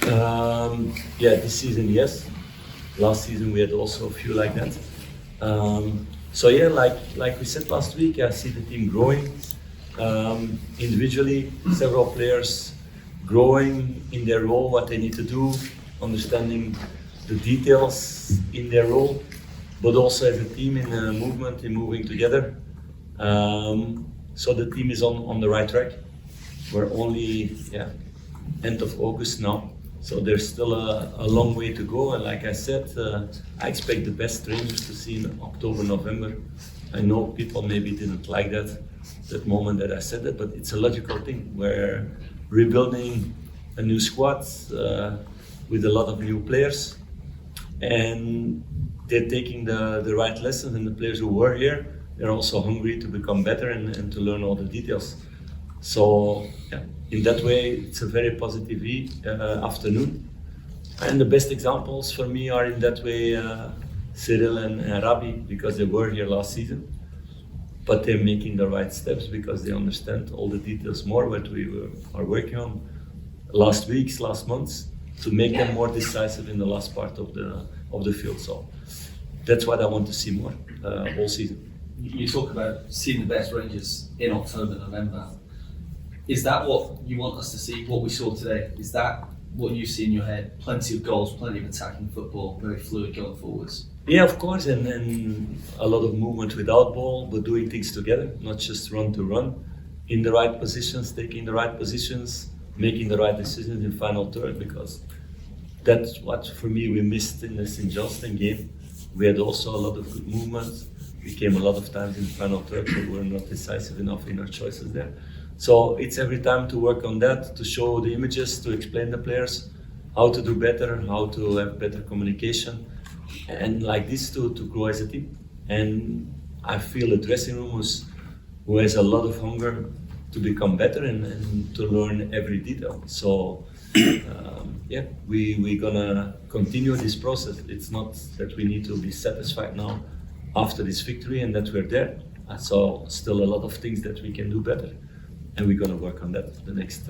Yeah, this season, yes. Last season we had also a few like that. So yeah, like we said last week, I see the team growing. Individually, several players growing in their role, what they need to do, understanding the details in their role, but also as a team in a movement, in moving together. So the team is on the right track. We're only end of August now, so there's still a long way to go. And like I said, I expect the best trainers to see in October, November. I know people maybe didn't like that moment that I said that, but it's a logical thing. We're rebuilding a new squad with a lot of new players, and they're taking the right lessons, and the players who were here, they're also hungry to become better and to learn all the details. So yeah, in that way, it's a very positive afternoon. And the best examples for me are in that way Cyriel and Rabbi, because they were here last season. But they're making the right steps because they understand all the details more, what we are working on last weeks, last months, to make them more decisive in the last part of the field. So that's what I want to see more all season. You talk about seeing the best Rangers in October, November. Is that what you want us to see, what we saw today? Is that what you see in your head? Plenty of goals, plenty of attacking football, very fluid going forwards? Yeah, of course, and a lot of movement without ball, but doing things together, not just run to run, in the right positions, taking the right positions, making the right decisions in final third, because that's what, for me, we missed in the St. Johnstone game. We had also a lot of good movement. We came a lot of times in the final third, but we were not decisive enough in our choices there. So it's every time to work on that, to show the images, to explain the players how to do better, how to have better communication, and like this to grow as a team. And I feel a dressing room who has a lot of hunger to become better and to learn every detail. So yeah, we're gonna continue this process. It's not that we need to be satisfied now after this victory and that we're there. I saw still a lot of things that we can do better, and we're gonna work on that the next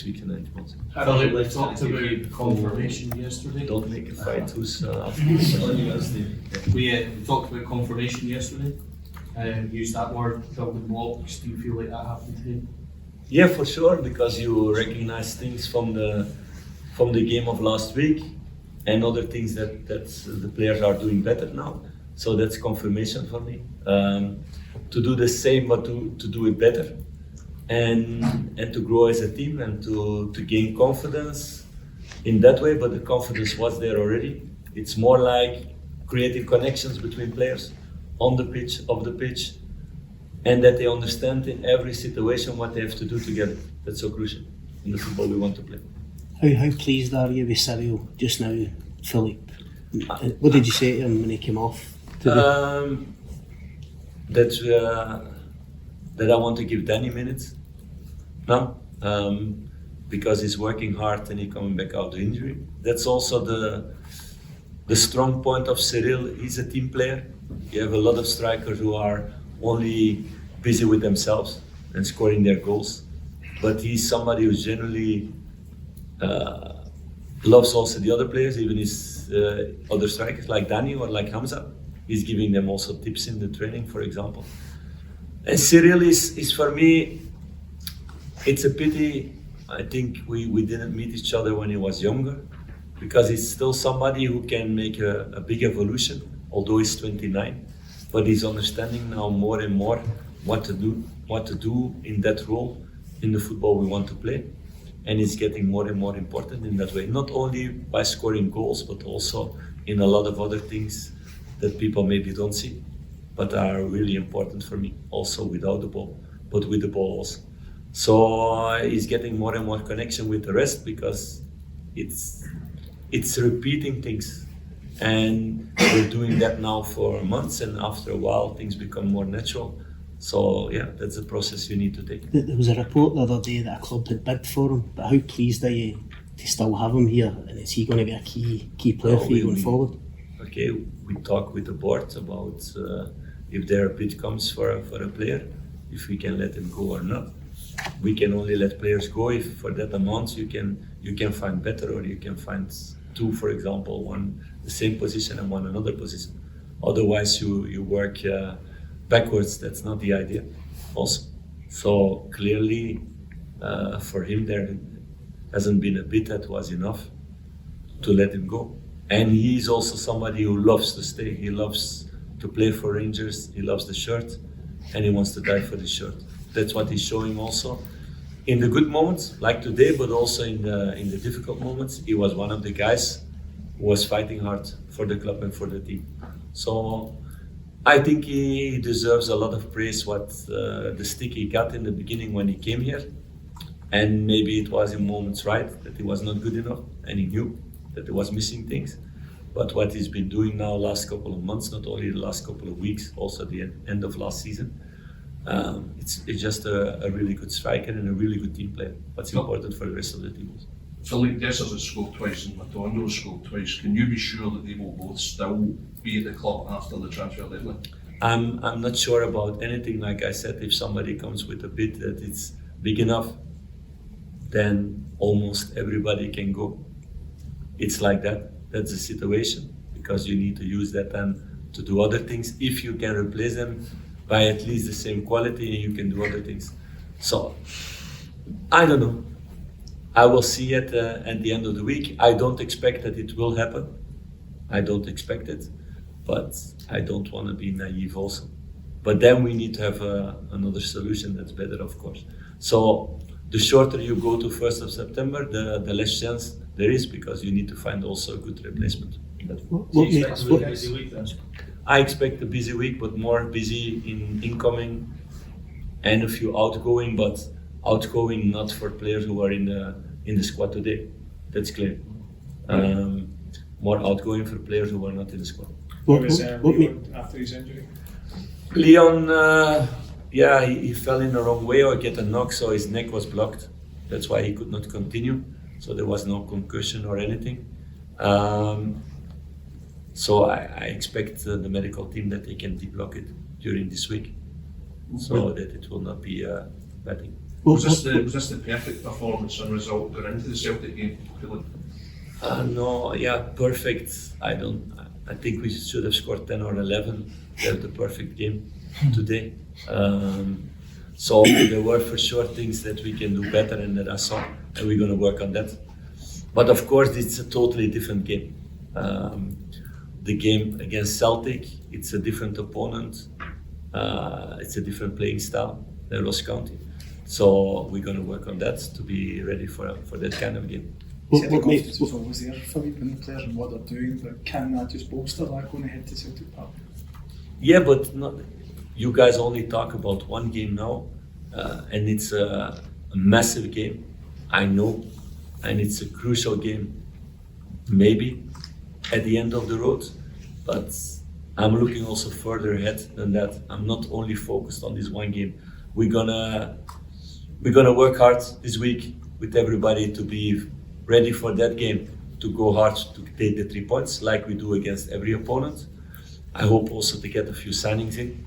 week and 9 months. Philippe, we talked about confirmation yesterday. Don't make a fight who's We talked about confirmation yesterday. Used that word, building blocks. Do you feel like that happened today? Yeah, for sure, because you recognize things from the game of last week and other things that the players are doing better now. So that's confirmation for me. To do the same, but to do it better. And to grow as a team and to gain confidence in that way, but the confidence was there already. It's more like creating connections between players on the pitch, off the pitch, and that they understand in every situation what they have to do together. That's so crucial in the football we want to play. How pleased are you with Cyriel just now, Philippe? What did you say to him when he came off today? That I want to give Danny minutes now, because he's working hard and he's coming back out of injury. That's also the strong point of Cyriel. He's a team player. You have a lot of strikers who are only busy with themselves and scoring their goals, but he's somebody who generally loves also the other players, even his other strikers like Danny or like Hamza. He's giving them also tips in the training, for example. And Cyriel is for me, it's a pity. I think we didn't meet each other when he was younger, because he's still somebody who can make a big evolution, although he's 29. But he's understanding now more and more what to do in that role in the football we want to play. And he's getting more and more important in that way, not only by scoring goals, but also in a lot of other things that people maybe don't see, but are really important for me, also without the ball, but with the ball also. So he's getting more and more connection with the rest, because it's repeating things. And we're doing that now for months, and after a while things become more natural. So yeah, that's a process you need to take. There was a report the other day that a club had bid for him, but how pleased are you to still have him here, and is he going to be a key player for you going forward? Okay, we talk with the board about if their bid comes for a player, if we can let him go or not. we can only let players go if for that amount you can find better, or you can find two, for example, one the same position and one another position. Otherwise, you work backwards. That's not the idea. Also, so clearly for him there hasn't been a bit that was enough to let him go. And he's also somebody who loves to stay. He loves to play for Rangers. He loves the shirt, and he wants to die for the shirt. That's what he's showing also in the good moments, like today, but also in the difficult moments. He was one of the guys who was fighting hard for the club and for the team. So I think he deserves a lot of praise. What the stick he got in the beginning when he came here, and maybe it was in moments right that he was not good enough, and he knew that he was missing things. But what he's been doing now last couple of months, not only the last couple of weeks, also the end of last season, it's just a really good striker and a really good team player. What's important for the rest of the team. Philippe has scored twice and Matondo has scored twice. Can you be sure that they will both still be at the club after the transfer deadline? I'm not sure about anything. Like I said, if somebody comes with a bid that it's big enough, then almost everybody can go. It's like that. That's the situation, because you need to use that time to do other things. If you can replace them by at least the same quality, you can do other things. So I don't know. I will see it at the end of the week. I don't expect that it will happen. I don't expect it, but I don't want to be naive also. But then we need to have another solution that's better, of course. So the shorter you go to 1st of September, the less chance there is, because you need to find also a good replacement. I expect a busy week, but more busy in incoming and a few outgoing, but outgoing not for players who are in the squad today. That's clear. More outgoing for players who are not in the squad. What was Leon after his injury? Leon, he fell in the wrong way or get a knock, so his neck was blocked. That's why he could not continue. So there was no concussion or anything. So I expect the medical team that they can deblock it during this week, so that it will not be a bad thing. Was this the perfect performance and result going into the Celtic game, Philippe? No, perfect. I think we should have scored 10 or 11 to have the perfect game today. So there were for sure things that we can do better and that I saw, and we're going to work on that. But of course, it's a totally different game. The game against Celtic, it's a different opponent. It's a different playing style than Ross County. So we're going to work on that to be ready for that kind of game. Celtic confidence was always there, Philippe, in the players and what they're doing, but can that just bolster that going ahead to Celtic Park? Yeah, but you guys only talk about one game now, and it's a massive game, I know, and it's a crucial game, maybe at the end of the road, but I'm looking also further ahead than that. I'm not only focused on this one game. We're gonna work hard this week with everybody to be ready for that game, to go hard to take the 3 points like we do against every opponent. I hope also to get a few signings in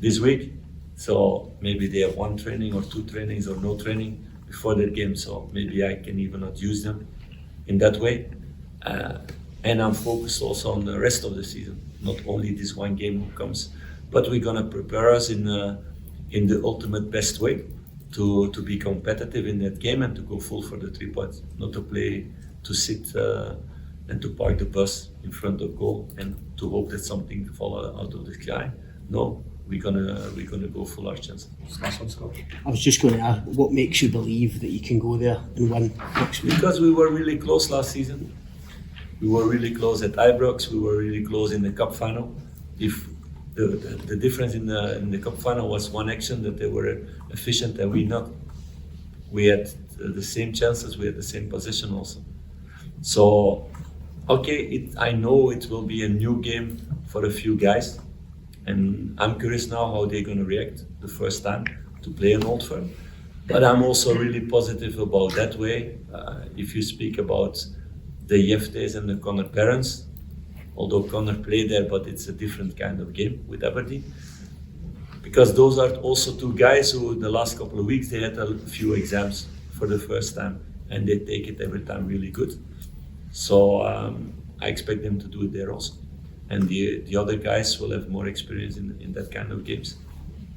this week, so maybe they have one training or two trainings or no training before that game, so maybe I can even not use them in that way. And I'm focused also on the rest of the season, not only this one game who comes, but we're gonna prepare us in the ultimate best way to be competitive in that game and to go full for the 3 points, not to play, to sit and to park the bus in front of goal and to hope that something falls out of the sky. No, we're gonna go full our chances. I was just going to ask, what makes you believe that you can go there and win next week? Because we were really close last season. We were really close at Ibrox. We were really close in the cup final. If the difference in the cup final was one action that they were efficient and we not. We had the same chances. We had the same possession also. So, okay, I know it will be a new game for a few guys, and I'm curious now how they're going to react the first time to play an Old Firm. But I'm also really positive about that way. If you speak about the Jeftes and the Connor parents, although Connor played there, but it's a different kind of game with Aberdeen. because those are also two guys who the last couple of weeks they had a few exams for the first time, and they take it every time really good. So I expect them to do it there also, and the other guys will have more experience in that kind of games.